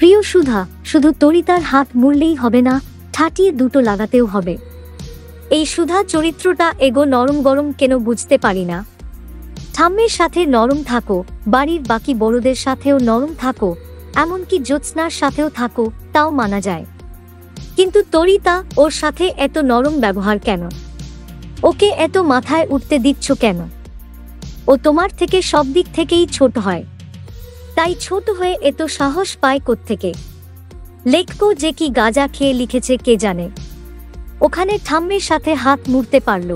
প্রিয় সুধা, শুধু তরিতার হাত মুড়লেই হবে না, ঠাটিয়ে দুটো লাগাতেও হবে। এই সুধা চরিত্রটা এগো নরম গরম কেন বুঝতে পারি না। ঠাম্মের সাথে নরম থাকো, বাড়ির বাকি বড়দের সাথেও নরম থাকো, এমনকি জ্যোৎস্নার সাথেও থাকো, তাও মানা যায়। কিন্তু তরিতা, ওর সাথে এত নরম ব্যবহার কেন? ওকে এত মাথায় উঠতে দিচ্ছ কেন? ও তোমার থেকে সব দিক থেকেই ছোট হয়, তাই ছোট হয়ে এত সাহস পায় কোত্থেকে? লেখকও যে কি গাঁজা খেয়ে লিখেছে কে জানে। ওখানে ঠাম্মের সাথে হাত মুড়তে পারল,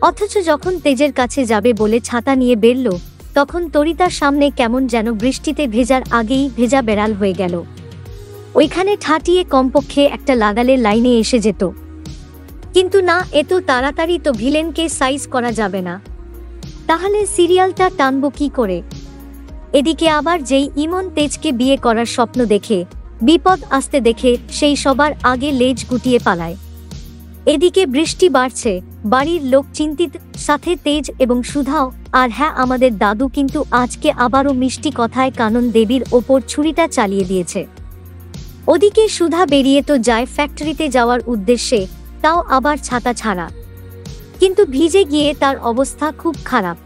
অথচ যখন তেজের কাছে যাবে বলে ছাতা নিয়ে বেরল, তখন তরিতার সামনে কেমন যেন বৃষ্টিতে ভেজার আগেই ভেজা বেড়াল হয়ে গেল। ওইখানে ঠাটিয়ে কমপক্ষে একটা লাগালে লাইনে এসে যেত। কিন্তু না, এত তাড়াতাড়ি তো ভিলেনকে সাইজ করা যাবে না, তাহলে সিরিয়ালটা টানবো কি করে? এদিকে আবার যেই ইমন তেজকে বিয়ে করার স্বপ্ন দেখে, বিপদ আসতে দেখে সেই সবার আগে লেজ গুটিয়ে পালায়। এদিকে বৃষ্টি বাড়ছে, বাড়ির লোক চিন্তিত, সাথে তেজ এবং সুধাও। আর হ্যাঁ, আমাদের দাদু কিন্তু আজকে আবারও মিষ্টি কথায় কানন দেবীর ওপর ছুরিটা চালিয়ে দিয়েছে। ওদিকে সুধা বেরিয়ে তো যায় ফ্যাক্টরিতে যাওয়ার উদ্দেশ্যে, তাও আবার ছাতা ছাড়া, কিন্তু ভিজে গিয়ে তার অবস্থা খুব খারাপ।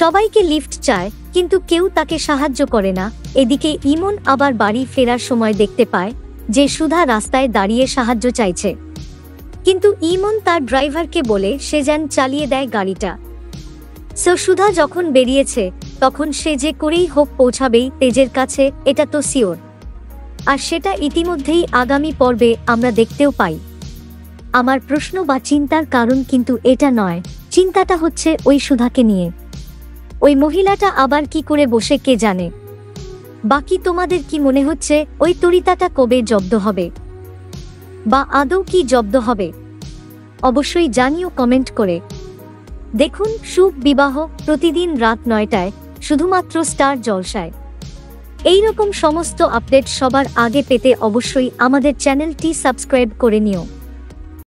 সবাইকে লিফট চায়, কিন্তু কেউ তাকে সাহায্য করে না। এদিকে ইমন আবার বাড়ি ফেরার সময় দেখতে পায় যে সুধা রাস্তায় দাঁড়িয়ে সাহায্য চাইছে, কিন্তু ইমন তার ড্রাইভারকে বলে সে যেন চালিয়ে দেয় গাড়িটা। সুধা যখন বেরিয়েছে, তখন সে যে করেই হোক পৌঁছাবেই তেজের কাছে, এটা তো শিওর। আর সেটা ইতিমধ্যেই আগামী পর্বে আমরা দেখতেও পাই। আমার প্রশ্ন বা চিন্তার কারণ কিন্তু এটা নয়, চিন্তাটা হচ্ছে ওই সুধাকে নিয়ে। ওই মহিলাটা আবার কি করে বসে কে জানে। বাকি তোমাদের কি মনে হচ্ছে ওই তরিতাটা কবে জব্দ হবে, বা আদৌ কি জব্দ হবে? অবশ্যই জানিও কমেন্ট করে। দেখুন শুভ বিবাহ প্রতিদিন রাত 9টায় শুধুমাত্র স্টার জলসায়। এইরকম সমস্ত আপডেট সবার আগে পেতে অবশ্যই আমাদের চ্যানেলটি সাবস্ক্রাইব করে নিও।